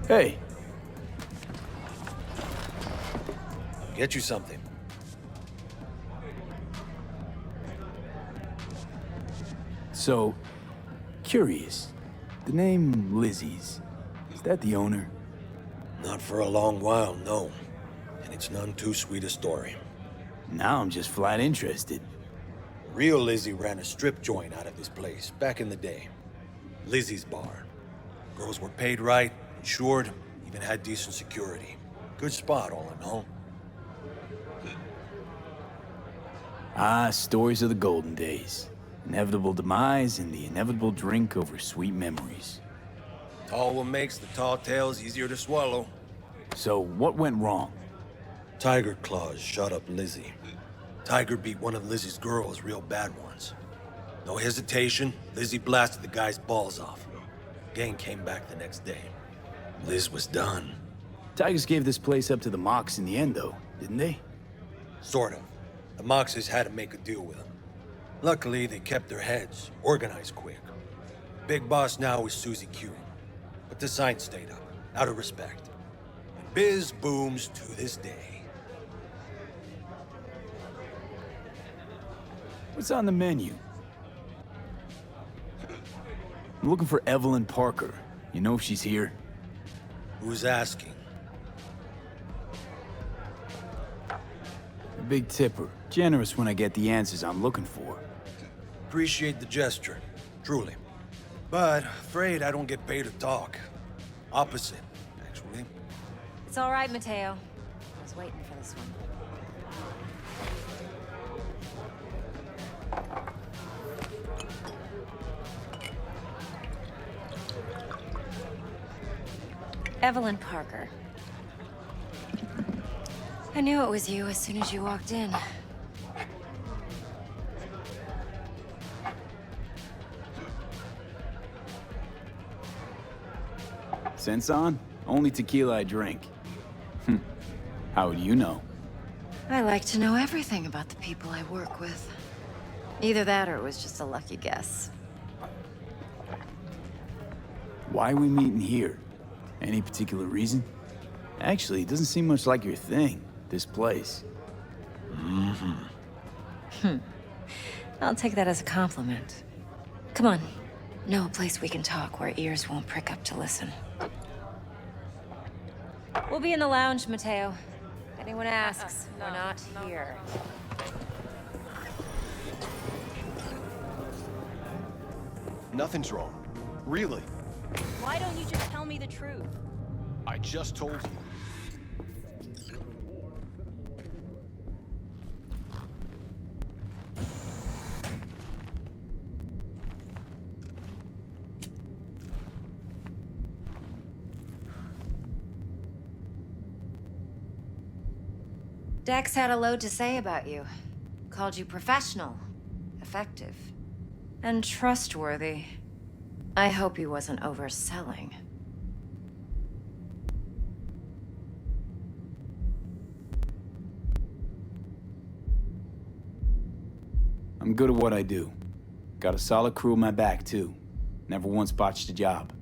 Hey. Get you something. So, curious. The name Lizzie's, is that the owner? Not for a long while, no. And it's none too sweet a story. Now I'm just flat interested. Real Lizzie ran a strip joint out of this place back in the day. Lizzie's Bar. Girls were paid right, insured, even had decent security. Good spot, all in all. Ah, stories of the golden days. Inevitable demise and the inevitable drink over sweet memories. Tall one makes the tall tales easier to swallow. So, what went wrong? Tiger Claws shot up Lizzie. Tiger beat one of Lizzie's girls real bad once. No hesitation, Lizzie blasted the guy's balls off. Gang came back the next day. Liz was done. Tigers gave this place up to the Mox in the end, though, didn't they? Sort of. The Moxes had to make a deal with them. Luckily, they kept their heads, organized quick. Big boss now is Susie Q. But the sign stayed up, out of respect. And biz booms to this day. What's on the menu? I'm looking for Evelyn Parker. You know if she's here? Who's asking? A big tipper. Generous when I get the answers I'm looking for. Appreciate the gesture, truly. But afraid I don't get paid to talk. Opposite, actually. It's all right, Mateo. I was waiting for this one. Evelyn Parker. I knew it was you as soon as you walked in. Sense on? Only tequila I drink. How would you know? I like to know everything about the people I work with. Either that or it was just a lucky guess. Why are we meeting here? Any particular reason? Actually, it doesn't seem much like your thing, this place. I'll take that as a compliment. Come on. Know a place we can talk where ears won't prick up to listen. We'll be in the lounge, Mateo. If anyone asks, we're not here. Nothing's wrong. Really. Why don't you just tell me the truth? I just told you. Dex had a load to say about you. Called you professional, effective, and trustworthy. I hope he wasn't overselling. I'm good at what I do. Got a solid crew on my back, too. Never once botched a job.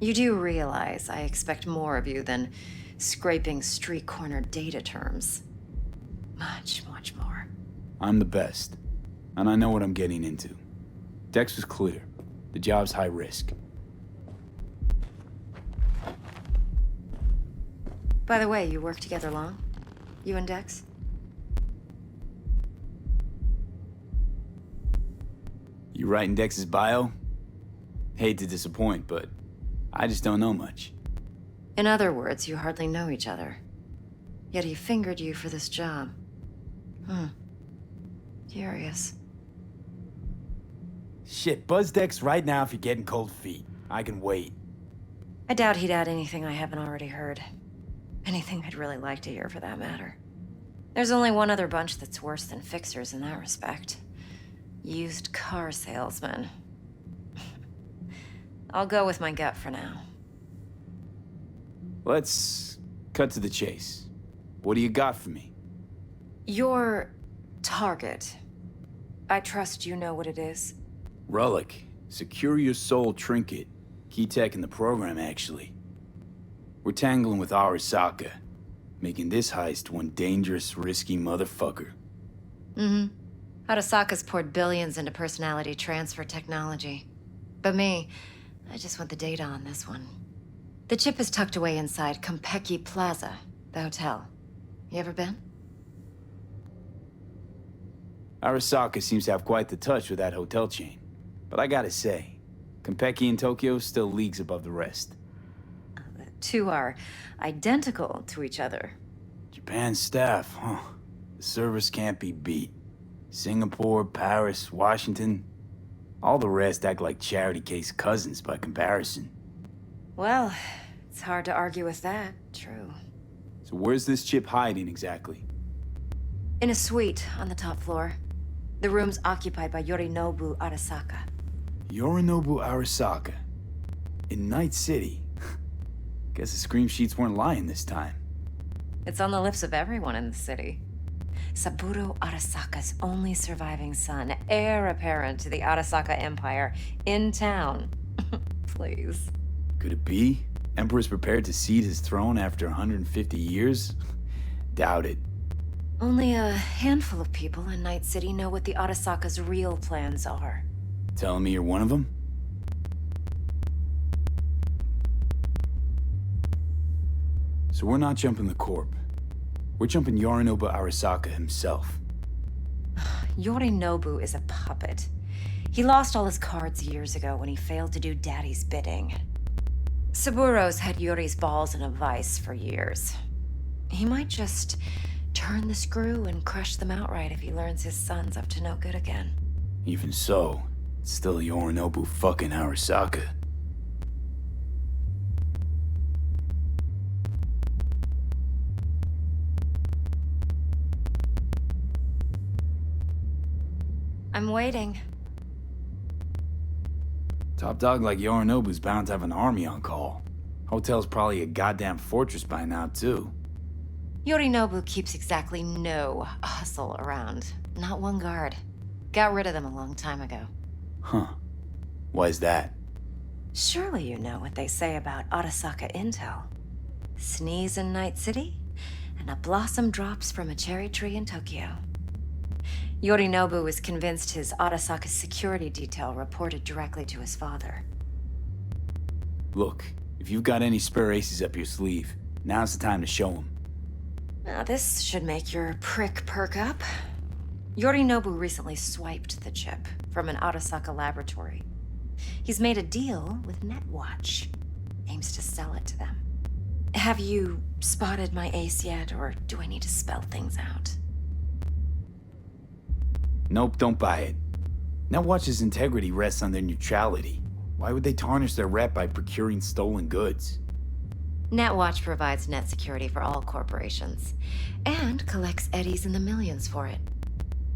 You do realize I expect more of you than scraping street corner data terms. Much, much more. I'm the best. And I know what I'm getting into. Dex was clear. The job's high risk. By the way, you work together long? You and Dex? You writing Dex's bio? Hate to disappoint, but I just don't know much. In other words, you hardly know each other. Yet he fingered you for this job. Curious. Shit, buzz Dex right now if you're getting cold feet. I can wait. I doubt he'd add anything I haven't already heard. Anything I'd really like to hear, for that matter. There's only one other bunch that's worse than fixers in that respect. Used car salesmen. I'll go with my gut for now. Let's cut to the chase. What do you got for me? Your target. I trust you know what it is. Relic. Secure your soul trinket. Key tech in the program, actually. We're tangling with Arasaka, making this heist one dangerous, risky motherfucker. Arasaka's poured billions into personality transfer technology. But me, I just want the data on this one. The chip is tucked away inside Konpeki Plaza, the hotel. You ever been? Arasaka seems to have quite the touch with that hotel chain. But I gotta say, Konpeki in Tokyo still leagues above the rest. The two are identical to each other. Japan's staff, huh? The service can't be beat. Singapore, Paris, Washington. All the rest act like charity case cousins by comparison. Well, it's hard to argue with that, true. So where's this chip hiding exactly? In a suite on the top floor. The room's occupied by Yorinobu Arasaka. Yorinobu Arasaka. In Night City. Guess the scream sheets weren't lying this time. It's on the lips of everyone in the city. Saburo Arasaka's only surviving son, heir apparent to the Arasaka Empire, in town. Please. Could it be? Emperor's prepared to cede his throne after 150 years? Doubt it. Only a handful of people in Night City know what the Arasaka's real plans are. Telling me you're one of them? So we're not jumping the Corp. We're jumping Yorinobu Arasaka himself. Yorinobu is a puppet. He lost all his cards years ago when he failed to do Daddy's bidding. Saburo's had Yuri's balls in a vice for years. He might just turn the screw and crush them outright if he learns his son's up to no good again. Even so, it's still Yorinobu fucking Arasaka. I'm waiting. Top dog like Yorinobu's bound to have an army on call. Hotel's probably a goddamn fortress by now, too. Yorinobu keeps exactly no hustle around. Not one guard. Got rid of them a long time ago. Huh. Why's that? Surely you know what they say about Arasaka intel. Sneeze in Night City, and a blossom drops from a cherry tree in Tokyo. Yorinobu was convinced his Arasaka security detail reported directly to his father. Look, if you've got any spare aces up your sleeve, now's the time to show them. Now this should make your prick perk up. Yorinobu recently swiped the chip from an Arasaka laboratory. He's made a deal with Netwatch. Aims to sell it to them. Have you spotted my ace yet, or do I need to spell things out? Nope, don't buy it. Netwatch's integrity rests on their neutrality. Why would they tarnish their rep by procuring stolen goods? Netwatch provides net security for all corporations, and collects eddies in the millions for it.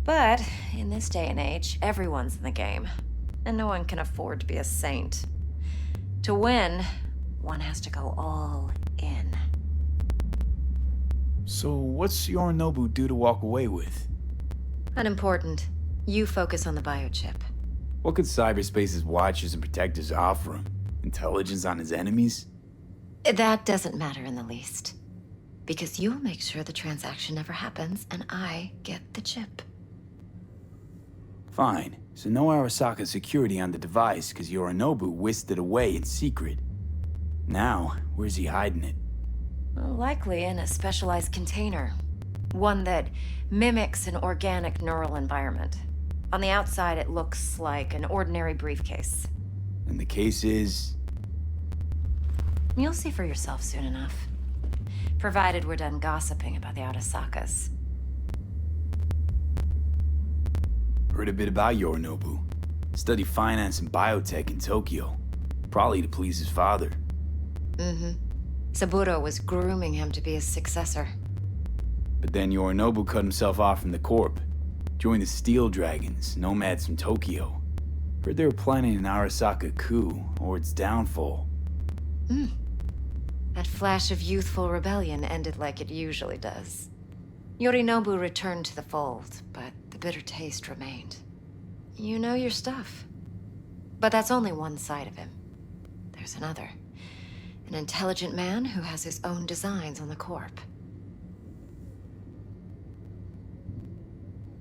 But in this day and age, everyone's in the game, and no one can afford to be a saint. To win, one has to go all in. So what's Yorinobu due to walk away with? Unimportant. You focus on the biochip. What could cyberspace's watchers and protectors offer him? Intelligence on his enemies? That doesn't matter in the least. Because you'll make sure the transaction never happens, and I get the chip. Fine. So no Arasaka security on the device because Yorinobu whisked it away in secret. Now, where's he hiding it? Well, likely in a specialized container. One that mimics an organic neural environment. On the outside, it looks like an ordinary briefcase. And the case is... You'll see for yourself soon enough. Provided we're done gossiping about the Arasakas. Heard a bit about Yorinobu. Studied finance and biotech in Tokyo. Probably to please his father. Saburo was grooming him to be his successor. But then Yorinobu cut himself off from the Corp. Joined the Steel Dragons, nomads from Tokyo. Heard they were planning an Arasaka coup, or its downfall. That flash of youthful rebellion ended like it usually does. Yorinobu returned to the fold, but the bitter taste remained. You know your stuff. But that's only one side of him. There's another. An intelligent man who has his own designs on the corp.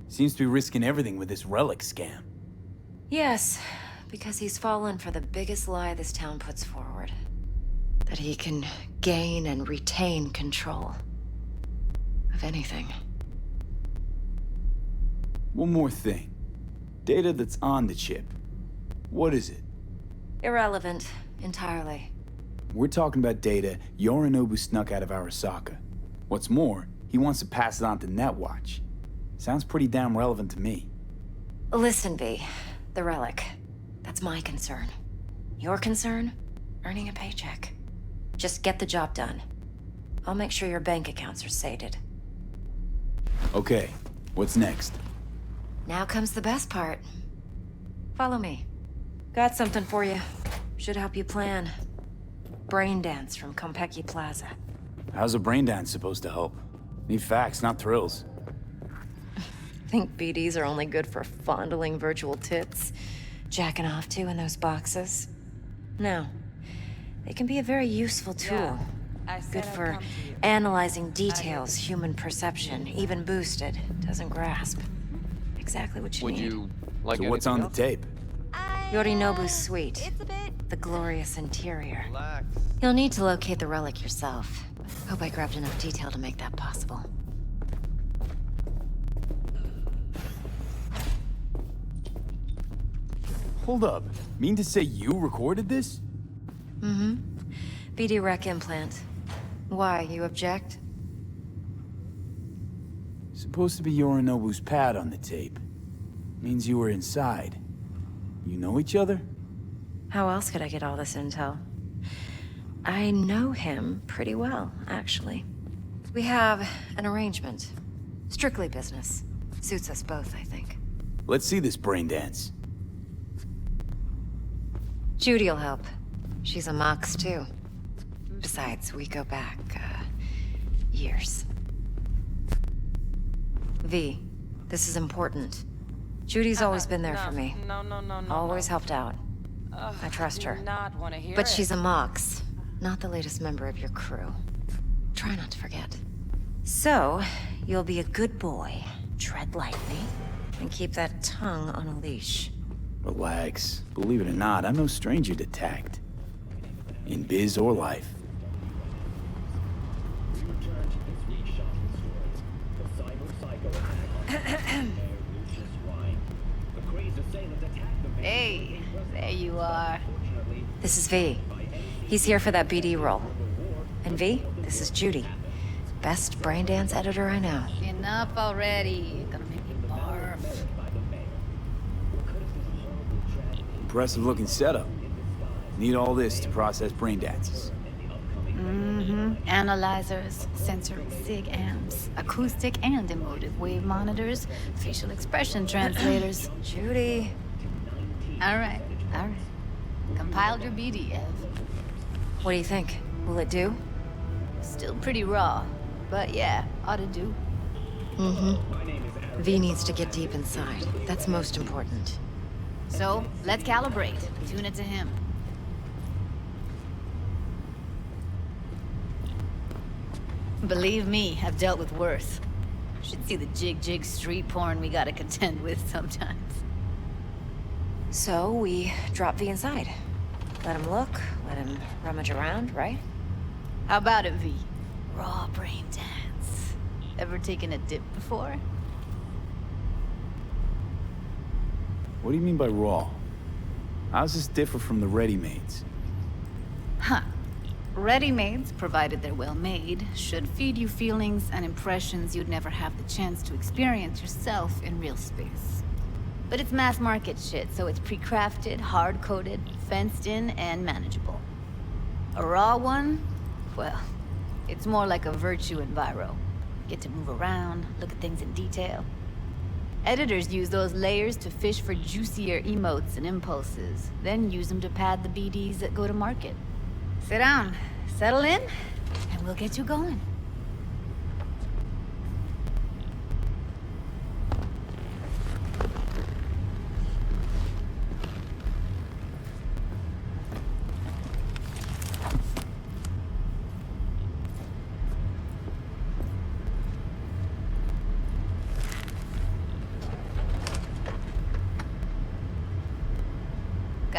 Seems to be risking everything with this relic scam. Yes, because he's fallen for the biggest lie this town puts forward. That he can gain and retain control of anything. One more thing. Data that's on the chip. What is it? Irrelevant, entirely. We're talking about data Yorinobu snuck out of Arasaka. What's more, he wants to pass it on to Netwatch. Sounds pretty damn relevant to me. Listen, V. The relic. That's my concern. Your concern? Earning a paycheck. Just get the job done. I'll make sure your bank accounts are sated. Okay, what's next? Now comes the best part. Follow me. Got something for you. Should help you plan. Brain dance from Konpeki Plaza. How's a brain dance supposed to help? Need facts, not thrills. Think BDs are only good for fondling virtual tits? Jacking off to in those boxes? No. They can be a very useful tool. Good for analyzing details human perception, even boosted, doesn't grasp. Exactly what you Would need. you like So what's on the tape? Yorinobu's suite. It's a bit. The glorious interior. Relax. You'll need to locate the relic yourself. Hope I grabbed enough detail to make that possible. Hold up. Mean to say you recorded this? Mm-hmm. BD rec implant. Why, you object? Supposed to be Yorinobu's pad on the tape. Means you were inside. You know each other? How else could I get all this intel? I know him pretty well, actually. We have an arrangement. Strictly business. Suits us both, I think. Let's see this brain dance. Judy'll help. She's a Mox, too. Besides, we go back, years. V, this is important. Judy's always been there for me. No. Always helped out. Ugh, I trust her. do not want to hear But it. she's a Mox, not the latest member of your crew. Try not to forget. So, you'll be a good boy, tread lightly, and keep that tongue on a leash. Relax. Believe it or not, I'm no stranger to tact. In biz or life. Hey, there you are. This is V. He's here for that BD role. And V, this is Judy. Best brain dance editor I know. Enough already. You're gonna make me barf. Impressive looking setup. Need all this to process brain dances. Analyzers, sensory sig amps, acoustic and emotive wave monitors, facial expression translators. Judy. All right. Compiled your BD, Ev. What do you think? Will it do? Still pretty raw, but yeah, ought to do. V needs to get deep inside. That's most important. So, let's calibrate. Tune it to him. Believe me, I've dealt with worse. Should see the jig street porn we gotta contend with sometimes. So we drop V inside. Let him look, let him rummage around, right? How about it, V? Raw brain dance. Ever taken a dip before? What do you mean by raw? How's this differ from the ready-mades? Huh. Ready-mades, provided they're well made, should feed you feelings and impressions you'd never have the chance to experience yourself in real space. But it's mass market shit, so it's pre-crafted, hard-coded, fenced in, and manageable. A raw one? Well, it's more like a virtue enviro. Get to move around, look at things in detail. Editors use those layers to fish for juicier emotes and impulses, then use them to pad the BDs that go to market. Sit down, settle in, and we'll get you going.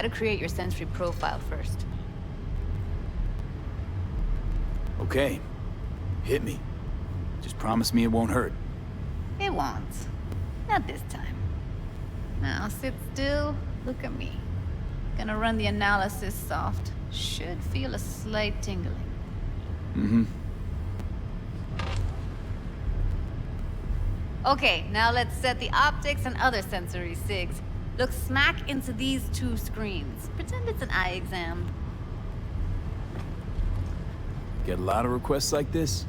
Gotta create your sensory profile first. Okay. Hit me. Just promise me it won't hurt. It won't. Not this time. Now sit still, look at me. Gonna run the analysis soft. Should feel a slight tingling. Mm-hmm. Okay, now let's set the optics and other sensory sigs. Look smack into these two screens. Pretend it's an eye exam. Get a lot of requests like this?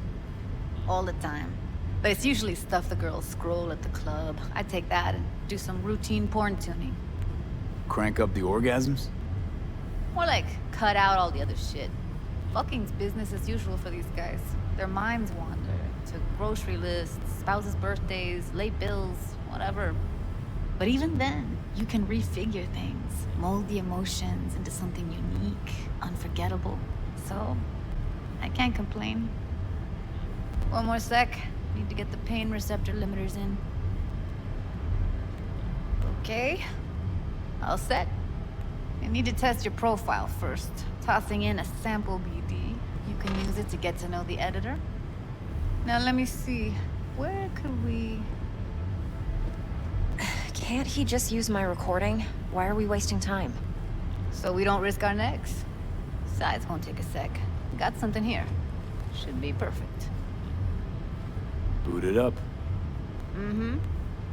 All the time. But it's usually stuff the girls scroll at the club. I take that and do some routine porn tuning. Crank up the orgasms? More like, cut out all the other shit. Fucking's business as usual for these guys. Their minds wander to grocery lists, spouses' birthdays, late bills, whatever. But even then, you can refigure things, mold the emotions into something unique, unforgettable. So, I can't complain. One more sec. Need to get the pain receptor limiters in. Okay. All set. You need to test your profile first. Tossing in a sample BD. You can use it to get to know the editor. Now let me see. Where could we... Can't he just use my recording? Why are we wasting time? So we don't risk our necks. Besides, won't take a sec. Got something here. Should be perfect. Boot it up. Mm-hmm.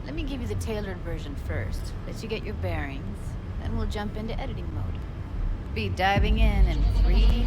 Let me give you the tailored version first. Let you get your bearings. Then we'll jump into editing mode. Be diving in 3,